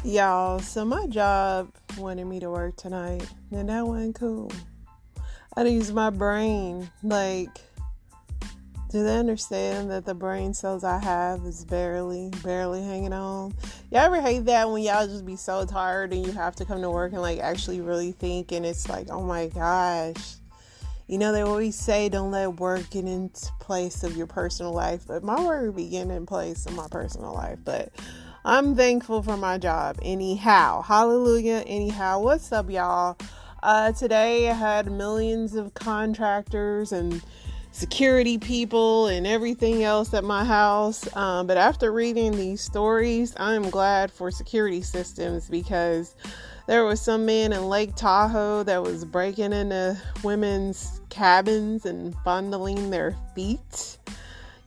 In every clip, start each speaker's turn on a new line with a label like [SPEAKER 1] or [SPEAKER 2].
[SPEAKER 1] Y'all, so my job wanted me to work tonight, and that wasn't cool. I had to use my brain. Do they understand that the brain cells I have is barely hanging on? Y'all ever hate that when y'all just be so tired and you have to come to work and actually really think, and it's like, oh my gosh. They always say don't let work get into place of your personal life, but my work be getting in place of my personal life. But I'm thankful for my job. Anyhow, hallelujah. Anyhow, what's up, y'all? Today I had millions of contractors and security people and everything else at my house. But after reading these stories, I'm glad for security systems because there was some man in Lake Tahoe that was breaking into women's cabins and fondling their feet,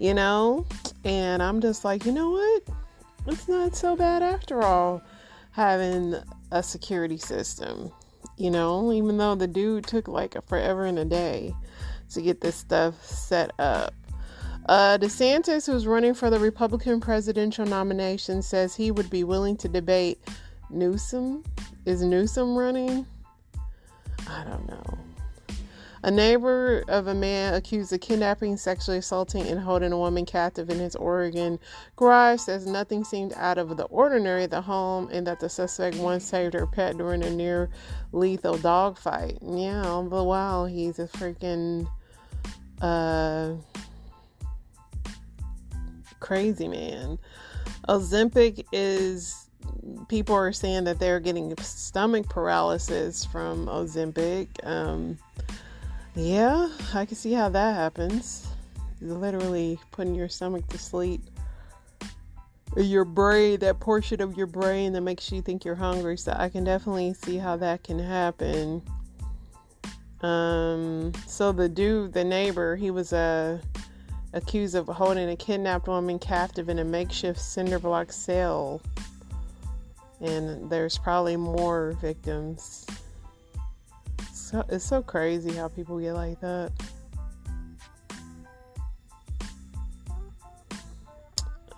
[SPEAKER 1] and I'm just like, you know what? It's not so bad after all having a security system, even though the dude took forever and a day to get this stuff set up. DeSantis, who's running for the Republican presidential nomination, says he would be willing to debate Newsom. Is Newsom running? I don't know. A neighbor of a man accused of kidnapping, sexually assaulting, and holding a woman captive in his Oregon garage says nothing seemed out of the ordinary at the home and that the suspect once saved her pet during a near-lethal dogfight. Yeah, but wow, he's a freaking crazy man. Ozempic people are saying that they're getting stomach paralysis from Ozempic. Yeah, I can see how that happens. Literally putting your stomach to sleep. Your brain, that portion of your brain that makes you think you're hungry. So I can definitely see how that can happen. So the neighbor, he was accused of holding a kidnapped woman captive in a makeshift cinder block cell. And there's probably more victims. So it's so crazy how people get like that.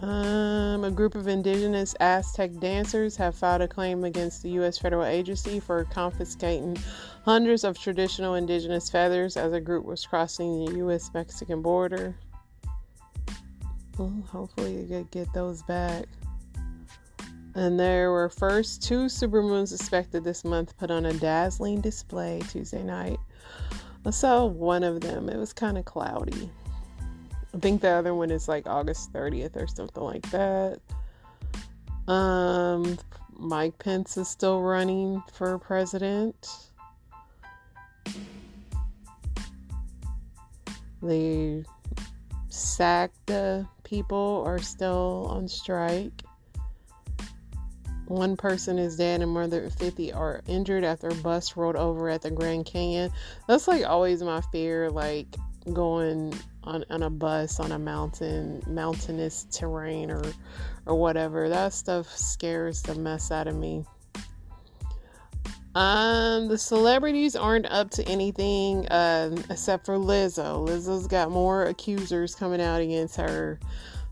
[SPEAKER 1] A group of indigenous Aztec dancers have filed a claim against the U.S. federal agency for confiscating hundreds of traditional indigenous feathers as a group was crossing the U.S.-Mexican border. Well, hopefully you can get those back. And there were first 2 supermoons expected this month, put on a dazzling display Tuesday night. I saw one of them. It was kind of cloudy. I think the other one is August 30th or something like that. Mike Pence is still running for president. The SACTA people are still on strike. One person is dead and more than 50 are injured after a bus rolled over at the Grand Canyon. That's always my fear, going on a bus on a mountainous terrain or whatever. That stuff scares the mess out of me. The celebrities aren't up to anything except for Lizzo. Lizzo's got more accusers coming out against her.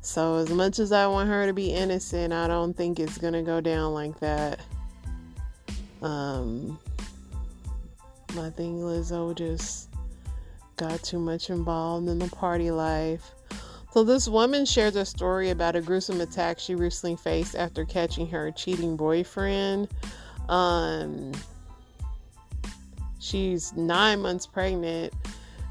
[SPEAKER 1] So as much as I want her to be innocent, I don't think it's going to go down like that. I think Lizzo just got too much involved in the party life. So this woman shares a story about a gruesome attack she recently faced after catching her cheating boyfriend. She's 9 months pregnant.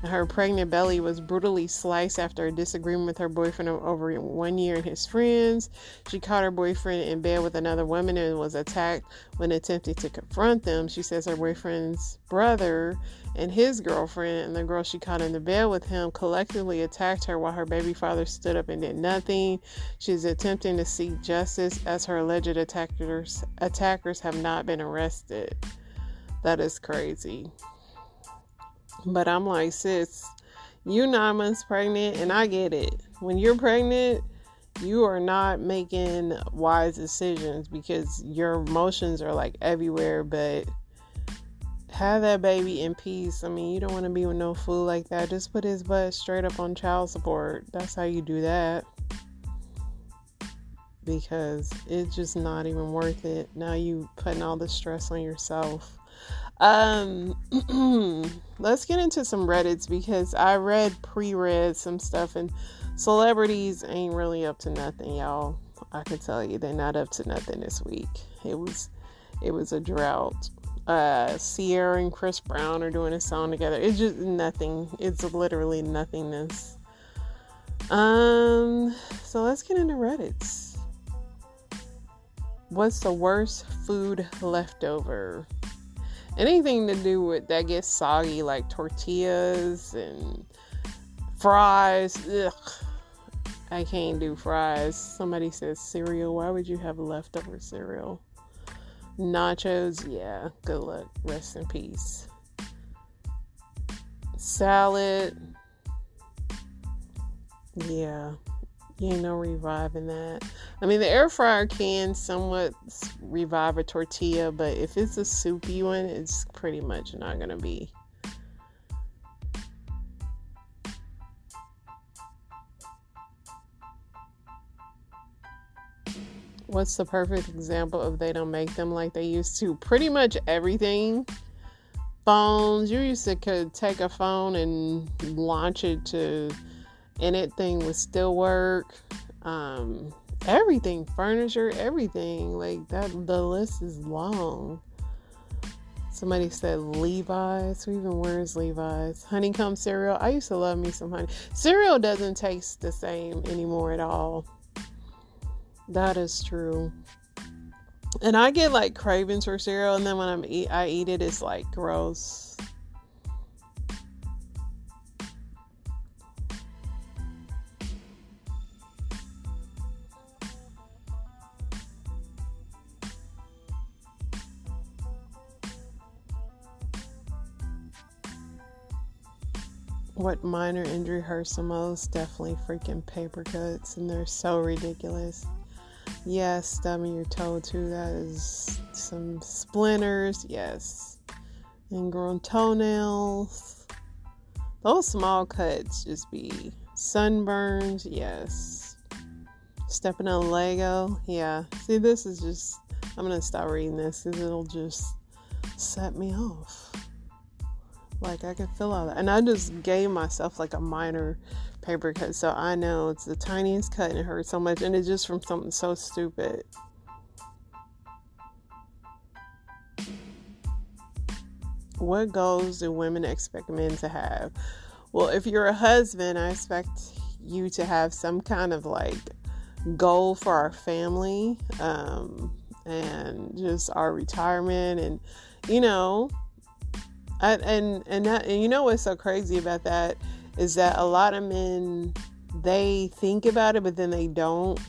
[SPEAKER 1] Her pregnant belly was brutally sliced after a disagreement with her boyfriend over 1 year and his friends. She caught her boyfriend in bed with another woman and was attacked when attempting to confront them. She says her boyfriend's brother and his girlfriend and the girl she caught in the bed with him collectively attacked her while her baby father stood up and did nothing. She's attempting to seek justice as her alleged attackers have not been arrested. That is crazy. But I'm like, sis, you're 9 months pregnant, and I get it. When you're pregnant, you are not making wise decisions because your emotions are everywhere, but have that baby in peace. I mean, you don't want to be with no fool like that. Just put his butt straight up on child support. That's how you do that. because it's just not even worth it. Now you putting all the stress on yourself. Let's get into some Reddits, because I pre-read some stuff, and celebrities ain't really up to nothing, y'all. I can tell you, they're not up to nothing this week. It was a drought. Sierra and Chris Brown are doing a song together. It's just nothing. It's literally nothingness. So let's get into Reddits. What's the worst food leftover? Anything to do with that gets soggy, like tortillas and fries. Ugh. I can't do fries. Somebody says cereal. Why would you have leftover cereal? Nachos. Yeah, good luck. Rest in peace. Salad. Yeah. You ain't no reviving that. I mean, the air fryer can somewhat revive a tortilla, but if it's a soupy one, it's pretty much not going to be. What's the perfect example of they don't make them like they used to? Pretty much everything. Phones. You used to could take a phone and launch it to... and that thing would still work. Everything, furniture, everything like that. The list is long. Somebody said Levi's. Who even wears Levi's? Honeycomb cereal. I used to love me some honey. Cereal doesn't taste the same anymore at all. That is true. And I get like cravings for cereal, and then when I eat it, it's like gross. What minor injury hurts the most? Definitely freaking paper cuts, and they're so ridiculous. Yes, stubbing your toe too. That is some splinters. Yes, ingrown toenails. Those small cuts just be sunburns. Yes, stepping on Lego. Yeah. See, this is just... I'm gonna stop reading this because it'll just set me off. Like, I can feel all that. And I just gave myself like a minor paper cut, so I know it's the tiniest cut and it hurts so much, and it's just from something so stupid. What goals do women expect men to have? Well, if you're a husband, I expect you to have some kind of like goal for our family, and just our retirement, and you know... And you know what's so crazy about that is that a lot of men, they think about it, but then they don't.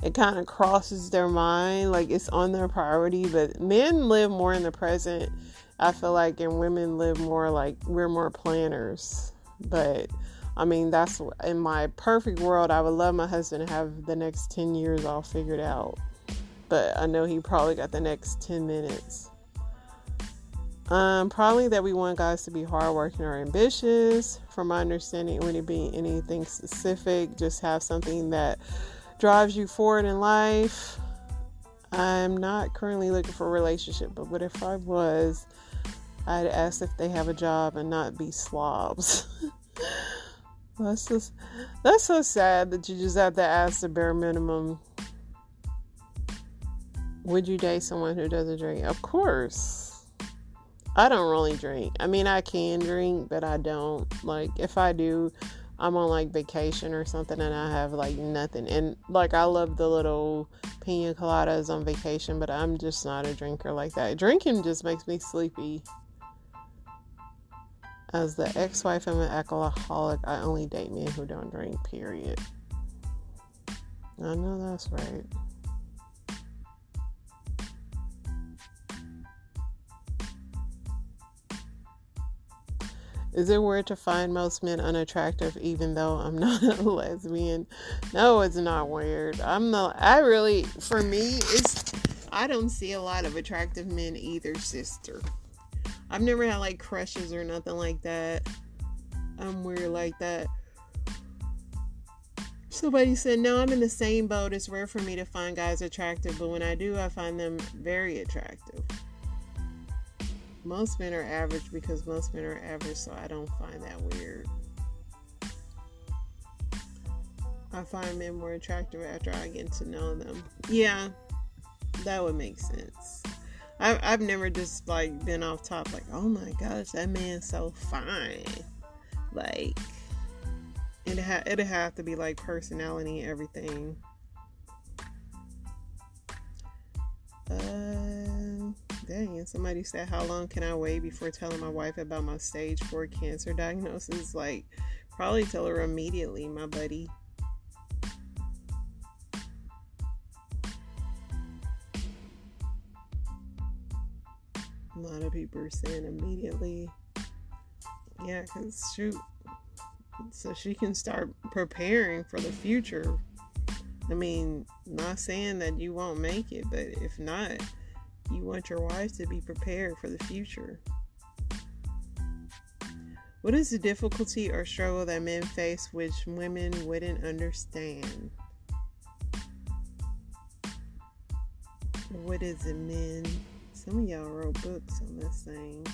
[SPEAKER 1] It kind of crosses their mind, like it's on their priority. But men live more in the present, I feel like, and women live more like we're more planners. But I mean, that's in my perfect world. I would love my husband to have the next 10 years all figured out. But I know he probably got the next 10 minutes. Probably that we want guys to be hardworking or ambitious. From my understanding, it wouldn't be anything specific. Just have something that drives you forward in life. I'm not currently looking for a relationship, but what if I was? I'd ask if they have a job and not be slobs. That's so sad that you just have to ask the bare minimum. Would you date someone who doesn't drink? Of course. I don't really drink. I mean, I can drink, but I don't. Like, if I do, I'm on like vacation or something and I have like nothing. And like, I love the little pina coladas on vacation, but I'm just not a drinker like that. Drinking just makes me sleepy. As the ex-wife of an alcoholic, I only date men who don't drink, period. I know that's right. Is it weird to find most men unattractive even though I'm not a lesbian? No, it's not weird. For me, I don't see a lot of attractive men either, sister. I've never had like crushes or nothing like that. I'm weird like that. Somebody said, no, I'm in the same boat. It's rare for me to find guys attractive, but when I do, I find them very attractive. Most men are average because most men are average, so I don't find that weird. I find men more attractive after I get to know them. Yeah, that would make sense. I've never just like been off top like, oh my gosh, that man's so fine. Like, it'd have to be like personality and everything. Dang, somebody said, how long can I wait before telling my wife about my stage 4 cancer diagnosis? Like, probably tell her immediately, my buddy. A lot of people are saying immediately. Yeah, because shoot. So she can start preparing for the future. I mean, not saying that you won't make it, but if not, you want your wife to be prepared for the future. What is the difficulty or struggle that men face which women wouldn't understand? What is it, men? Some of y'all wrote books on this thing.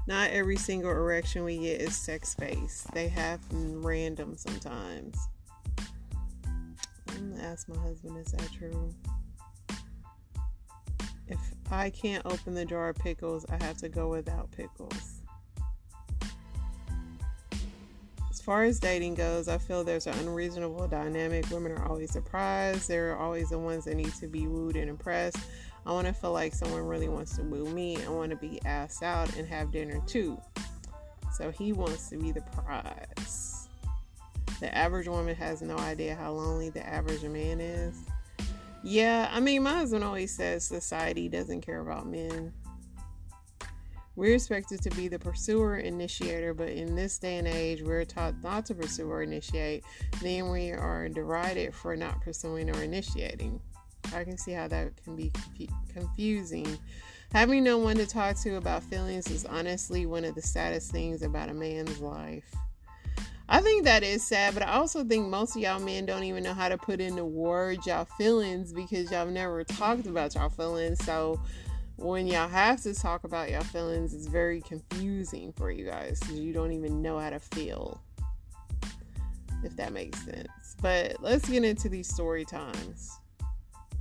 [SPEAKER 1] Not every single erection we get is sex-based. They happen random sometimes. I'm gonna ask my husband, is that true? If I can't open the jar of pickles, I have to go without pickles. As far as dating goes, I feel there's an unreasonable dynamic. Women are always surprised. They're always the ones that need to be wooed and impressed. I want to feel like someone really wants to woo me. I want to be asked out and have dinner too. So he wants to be the prize. The average woman has no idea how lonely the average man is. Yeah, I mean, my husband always says society doesn't care about men. We're expected to be the pursuer, initiator, but in this day and age, we're taught not to pursue or initiate. Then we are derided for not pursuing or initiating. I can see how that can be confusing. Having no one to talk to about feelings is honestly one of the saddest things about a man's life. I think that is sad, but I also think most of y'all men don't even know how to put into words y'all feelings because y'all never talked about y'all feelings. So when y'all have to talk about y'all feelings, it's very confusing for you guys because you don't even know how to feel, if that makes sense. But let's get into these story times.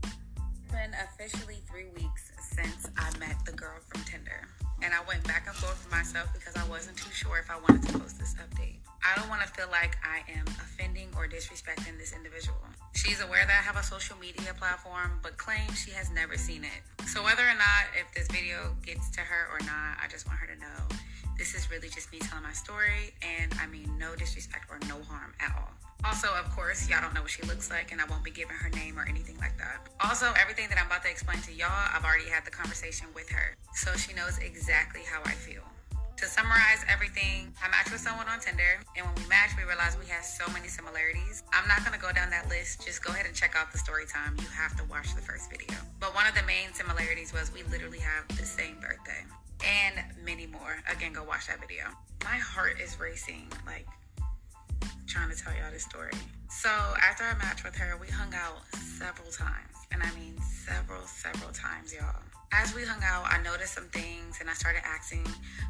[SPEAKER 2] It's been officially 3 weeks since I met the girl from Tinder, and I went back and forth with myself because I wasn't too sure if I wanted to post this update. I don't want to feel like I am offending or disrespecting this individual. She's aware that I have a social media platform, but claims she has never seen it. So whether or not if this video gets to her or not, I just want her to know this is really just me telling my story, and I mean no disrespect or no harm at all. Also, of course, y'all don't know what she looks like, and I won't be giving her name or anything like that. Also, everything that I'm about to explain to y'all, I've already had the conversation with her, so she knows exactly how I feel. To summarize everything, I matched with someone on Tinder, and when we matched, we realized we had so many similarities. I'm not going to go down that list. Just go ahead and check out the story time. You have to watch the first video. But one of the main similarities was we literally have the same birthday, and many more. Again, go watch that video. My heart is racing, like, trying to tell y'all this story. So after I matched with her, we hung out several times, and I mean several times, y'all. As we hung out, I noticed some things, and I started asking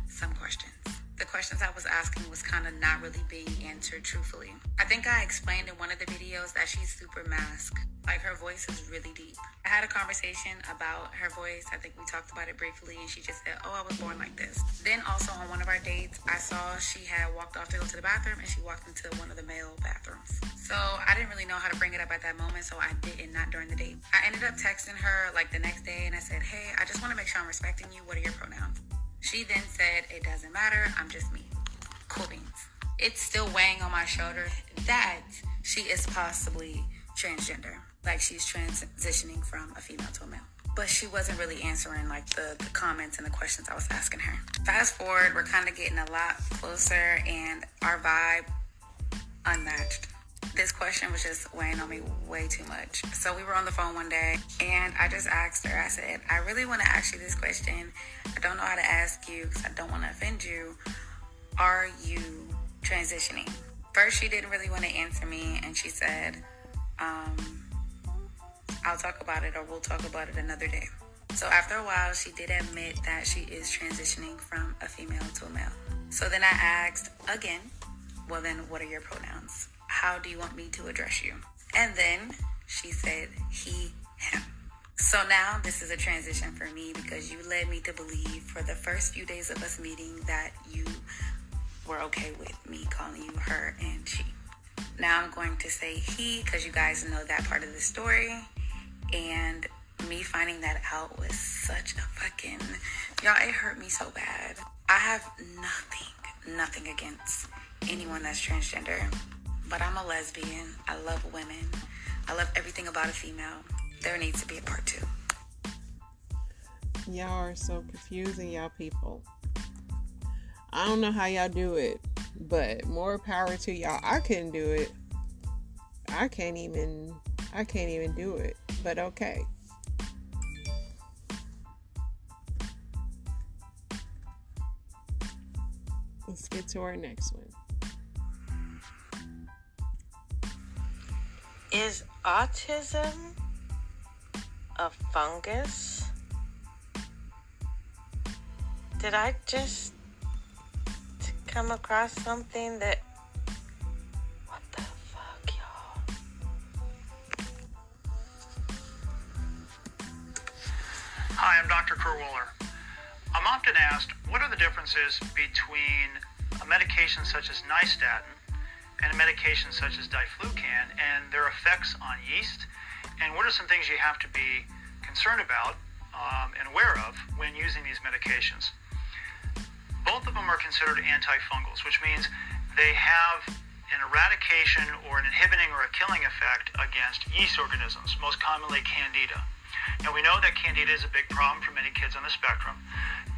[SPEAKER 2] some questions. The questions I was asking was kind of not really being answered truthfully. I think I explained in one of the videos that she's super masked. Like, her voice is really deep. I had a conversation about her voice. I think we talked about it briefly, and she just said, oh, I was born like this. Then also on one of our dates, I saw she had walked off to go to the bathroom, and she walked into one of the male bathrooms. So I didn't really know how to bring it up at that moment, so I didn't, not during the date. I ended up texting her like the next day, and I said, hey, I just want to make sure I'm respecting you. What are your pronouns? She then said, it doesn't matter. I'm just me. Cool beans. It's still weighing on my shoulder that she is possibly transgender. Like, she's transitioning from a female to a male. But she wasn't really answering like the comments and the questions I was asking her. Fast forward, we're kind of getting a lot closer, and our vibe unmatched. This question was just weighing on me way too much. So we were on the phone one day, and I just asked her, I said, I really want to ask you this question. I don't know how to ask you because I don't want to offend you. Are you transitioning? First, she didn't really want to answer me, and she said, I'll talk about it, or we'll talk about it another day. So after a while, she did admit that she is transitioning from a female to a male. So then I asked again, well then, what are your pronouns? How do you want me to address you? And then she said, he, him. So now this is a transition for me, because you led me to believe for the first few days of us meeting that you were okay with me calling you her and she. Now I'm going to say he, because you guys know that part of the story. And me finding that out was such a fucking... Y'all, it hurt me so bad. I have nothing against anyone that's transgender. But I'm a lesbian. I love women. I love everything about a female. There needs to be a part 2.
[SPEAKER 1] Y'all are so confusing, y'all people. I don't know how y'all do it, but more power to y'all. I couldn't do it. I can't even do it. But okay. Let's get to our next one.
[SPEAKER 3] Is autism a fungus? Did I just come across something that... What the fuck, y'all?
[SPEAKER 4] Hi, I'm Dr. Kerr-Wooler. I'm often asked, what are the differences between a medication such as nystatin and a medication such as diflucan and their effects on yeast, and what are some things you have to be concerned about and aware of when using these medications? Both of them are considered antifungals, which means they have an eradication or an inhibiting or a killing effect against yeast organisms, most commonly Candida. Now, we know that Candida is a big problem for many kids on the spectrum,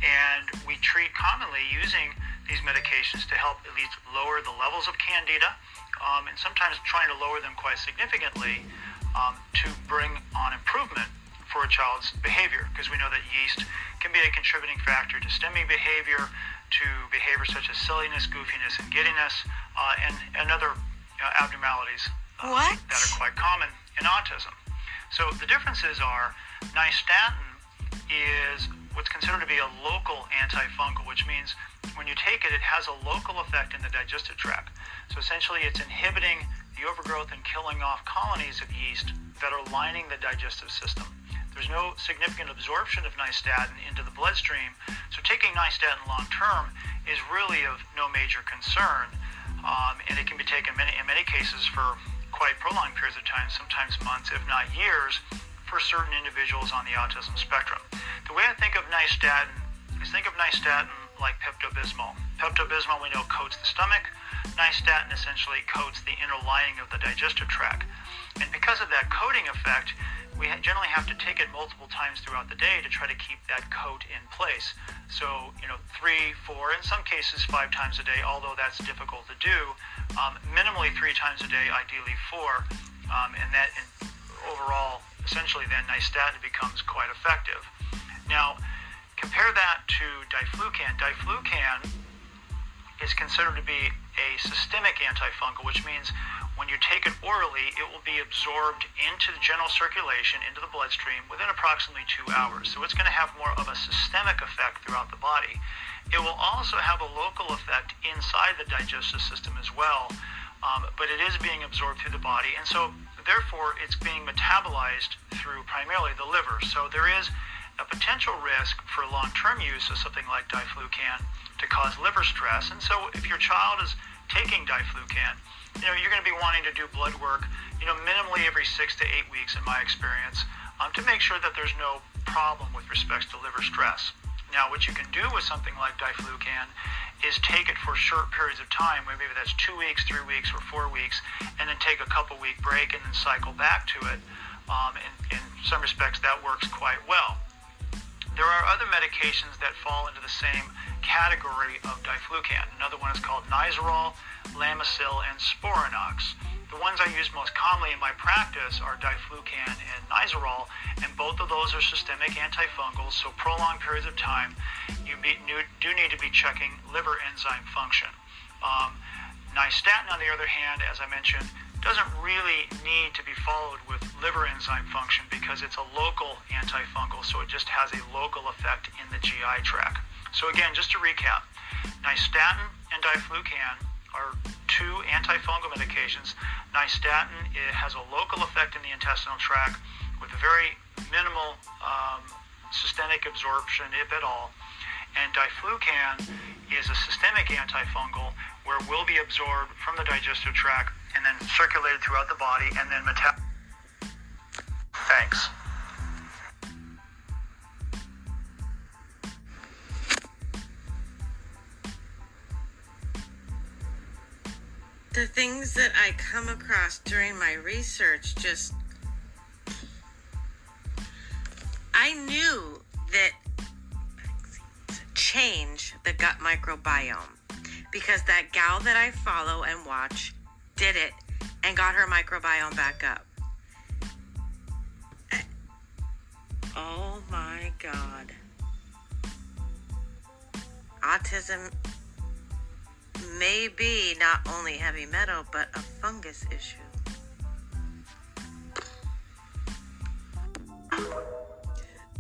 [SPEAKER 4] and we treat commonly using these medications to help at least lower the levels of Candida, and sometimes trying to lower them quite significantly to bring on improvement for a child's behavior, because we know that yeast can be a contributing factor to STEMI behavior, to behavior such as silliness, goofiness, and giddiness, and other abnormalities that are quite common in autism. So the differences are nystatin is what's considered to be a local antifungal, which means when you take it, it has a local effect in the digestive tract. So essentially it's inhibiting the overgrowth and killing off colonies of yeast that are lining the digestive system. There's no significant absorption of nystatin into the bloodstream, so taking nystatin long term is really of no major concern, and it can be taken in many cases for quite prolonged periods of time, sometimes months, if not years, for certain individuals on the autism spectrum. The way I think of nystatin is think of nystatin like Pepto-Bismol. Pepto-Bismol, we know, coats the stomach. Nystatin essentially coats the inner lining of the digestive tract. And because of that coating effect, we generally have to take it multiple times throughout the day to try to keep that coat in place. So, 3, 4, in some cases 5 times a day, although that's difficult to do. Minimally 3 times a day, ideally 4. And overall, essentially then nystatin becomes quite effective. Now, compare that to diflucan. Diflucan is considered to be a systemic antifungal, which means when you take it orally, it will be absorbed into the general circulation, into the bloodstream, within approximately 2 hours. So it's going to have more of a systemic effect throughout the body. It will also have a local effect inside the digestive system as well, but it is being absorbed through the body, and so therefore it's being metabolized through primarily the liver. So there is a potential risk for long-term use of something like diflucan to cause liver stress. And so if your child is taking diflucan, you're going to be wanting to do blood work, minimally every 6 to 8 weeks in my experience, to make sure that there's no problem with respects to liver stress. Now, what you can do with something like diflucan is take it for short periods of time, maybe that's 2 weeks, 3 weeks, or 4 weeks, and then take a couple-week break and then cycle back to it. In some respects, that works quite well. There are other medications that fall into the same category of diflucan. Another one is called Nizoral, Lamisil, and Sporanox. The ones I use most commonly in my practice are diflucan and Nizoral, and both of those are systemic antifungals, so prolonged periods of time, you do need to be checking liver enzyme function. Nystatin, on the other hand, as I mentioned, doesn't really need to be followed with liver enzyme function because it's a local antifungal, so it just has a local effect in the GI tract. So again, just to recap, Nystatin and diflucan are two antifungal medications. Nystatin, it has a local effect in the intestinal tract with very minimal systemic absorption, if at all. And diflucan is a systemic antifungal where it will be absorbed from the digestive tract and then circulated throughout the body and then Thanks.
[SPEAKER 3] The things that I come across during my research I knew that change the gut microbiome because that gal that I follow and watch did it and got her microbiome back up. Oh my God. Autism may be not only heavy metal, but a fungus issue.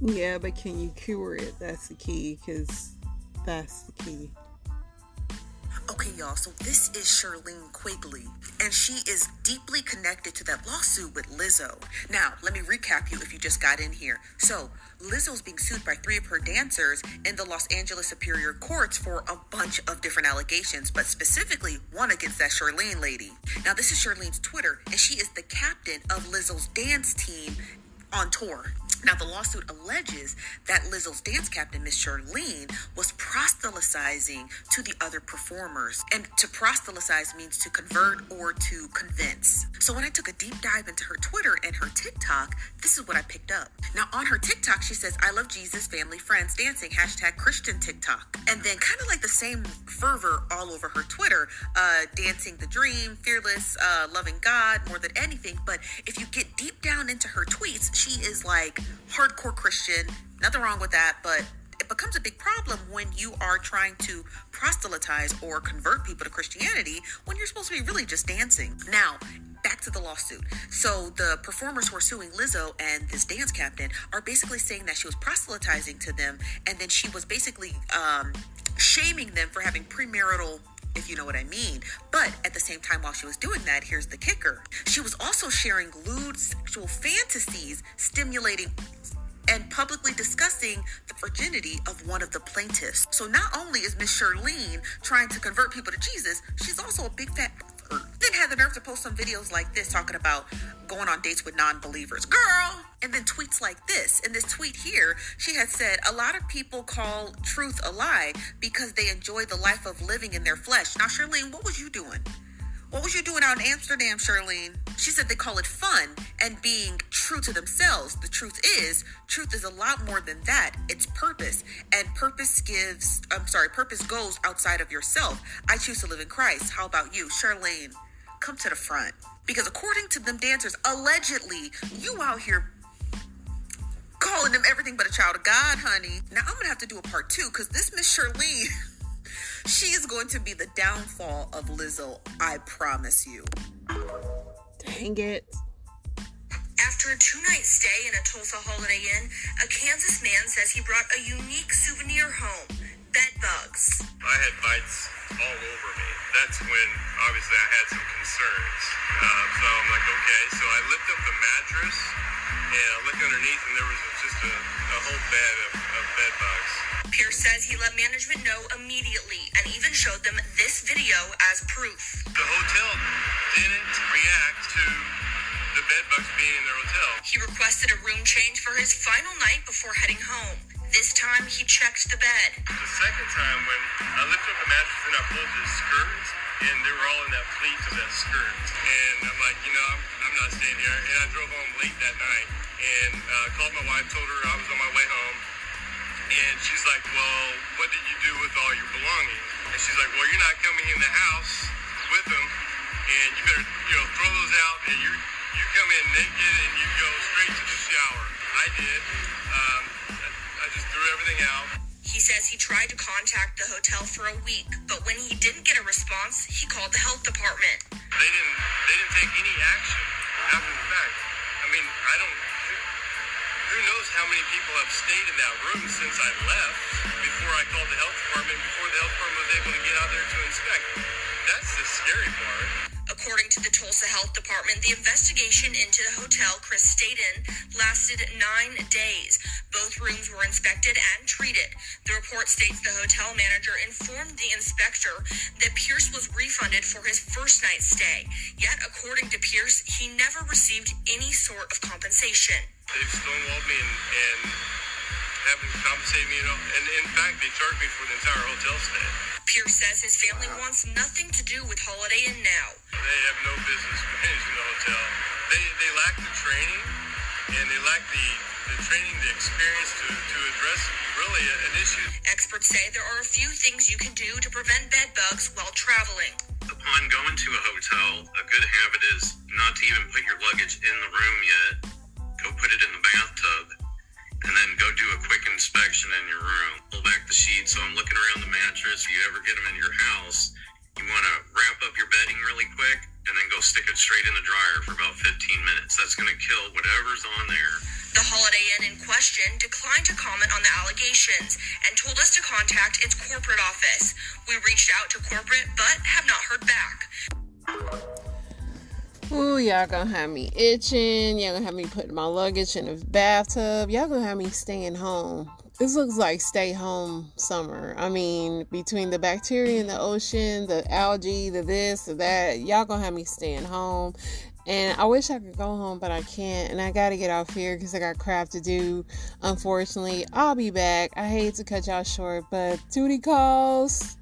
[SPEAKER 1] Yeah, but can you cure it? That's the key, because that's the key.
[SPEAKER 5] Okay, y'all, so this is Charlene Quigley, and she is deeply connected to that lawsuit with Lizzo. Now, let me recap you if you just got in here. So, Lizzo's being sued by 3 of her dancers in the Los Angeles Superior Courts for a bunch of different allegations, but specifically one against that Charlene lady. Now, this is Charlene's Twitter, and she is the captain of Lizzo's dance team on tour. Now, the lawsuit alleges that Lizzo's dance captain, Miss Charlene, was proselytizing to the other performers. And to proselytize means to convert or to convince. So when I took a deep dive into her Twitter and her TikTok, this is what I picked up. Now, on her TikTok, she says, "I love Jesus, family, friends, dancing, #Christian TikTok." And then kind of like the same fervor all over her Twitter, dancing the dream, fearless, loving God more than anything. But if you get deep down into her tweets, she is like hardcore Christian. Nothing wrong with that, but it becomes a big problem when you are trying to proselytize or convert people to Christianity when you're supposed to be really just dancing. Now, back to the lawsuit. So the performers who are suing Lizzo and this dance captain are basically saying that she was proselytizing to them, and then she was basically shaming them for having premarital, if you know what I mean. But at the same time, while she was doing that, here's the kicker. She was also sharing lewd sexual fantasies, stimulating and publicly discussing the virginity of one of the plaintiffs. So not only is Miss Charlene trying to convert people to Jesus, she's also a big fat pervert. Then had the nerve to post some videos like this talking about going on dates with non-believers. Girl! And then tweets like this. In this tweet here, she had said, "A lot of people call truth a lie because they enjoy the life of living in their flesh." Now, Charlene, what was you doing? What was you doing out in Amsterdam, Charlene? She said they call it fun and being true to themselves. The truth is a lot more than that. It's purpose. And purpose goes outside of yourself. I choose to live in Christ. How about you? Charlene, come to the front. Because according to them dancers, allegedly, you out here calling them everything but a child of God, honey. Now, I'm going to have to do a part 2 because this Miss Charlene, she is going to be the downfall of Lizzo, I promise you.
[SPEAKER 1] Dang it.
[SPEAKER 6] After a 2-night stay in a Tulsa Holiday Inn, a Kansas man says he brought a unique souvenir home, bed bugs.
[SPEAKER 7] I had bites all over me. That's when, obviously, I had some concerns. So I'm like, okay. So I lifted up the mattress, and I looked underneath, and there was just a whole bed of bed bugs.
[SPEAKER 6] Pierce says he let management know immediately and even showed them this video as proof.
[SPEAKER 7] The hotel didn't react to the bed bugs being in their hotel.
[SPEAKER 6] He requested a room change for his final night before heading home. This time, he checked the bed.
[SPEAKER 7] The second time, when I lifted up the mattress and I pulled the skirt, and they were all in that pleat of that skirt. And I'm like, I'm not staying here. And I drove home late that night and called my wife, told her I was on my way home. And she's like, "Well, what did you do with all your belongings?" And she's like, "Well, you're not coming in the house with them, and you better, throw those out. And you come in naked and you go straight to the shower." I did. I just threw everything out.
[SPEAKER 6] He He says he tried to contact the hotel for a week, but when he didn't get a response, he called the health department.
[SPEAKER 7] They didn't take any action after the fact. I mean, who knows how many people have stayed in that room since I left before I called the health department, before the health department was able to get out there to inspect. That's the scary part.
[SPEAKER 6] According to the Tulsa Health Department, the investigation into the hotel Chris stayed in lasted 9 days. Both rooms were inspected and treated. The report states the hotel manager informed the inspector that Pierce was refunded for his first night's stay. Yet, according to Pierce, he never received any sort of compensation.
[SPEAKER 7] They've stonewalled me and haven't compensated me, and in fact, they charged me for the entire hotel stay.
[SPEAKER 6] Pierce says his family wants nothing to do with Holiday Inn now.
[SPEAKER 7] They have no business managing the hotel. They lack the training, and they lack the training, the experience to address really an issue.
[SPEAKER 6] Experts say there are a few things you can do to prevent bed bugs while traveling.
[SPEAKER 8] Upon going to a hotel, a good habit is not to even put your luggage in the room yet. Go put it in the bathtub, and then go do a quick inspection in your room. Pull back the sheets. So I'm looking around the mattress. If you ever get them in your house, you want to wrap up your bedding really quick and then go stick it straight in the dryer for about 15 minutes. That's going to kill whatever's on there.
[SPEAKER 6] The Holiday Inn in question declined to comment on the allegations and told us to contact its corporate office. We reached out to corporate but have not heard back.
[SPEAKER 1] Ooh, y'all gonna have me itching. Y'all gonna have me putting my luggage in the bathtub. Y'all gonna have me staying home. This looks like stay home summer. I mean, between the bacteria in the ocean, the algae, the this, the that, y'all gonna have me staying home. And I wish I could go home, but I can't. And I gotta get off here because I got crap to do. Unfortunately, I'll be back. I hate to cut y'all short, but duty calls.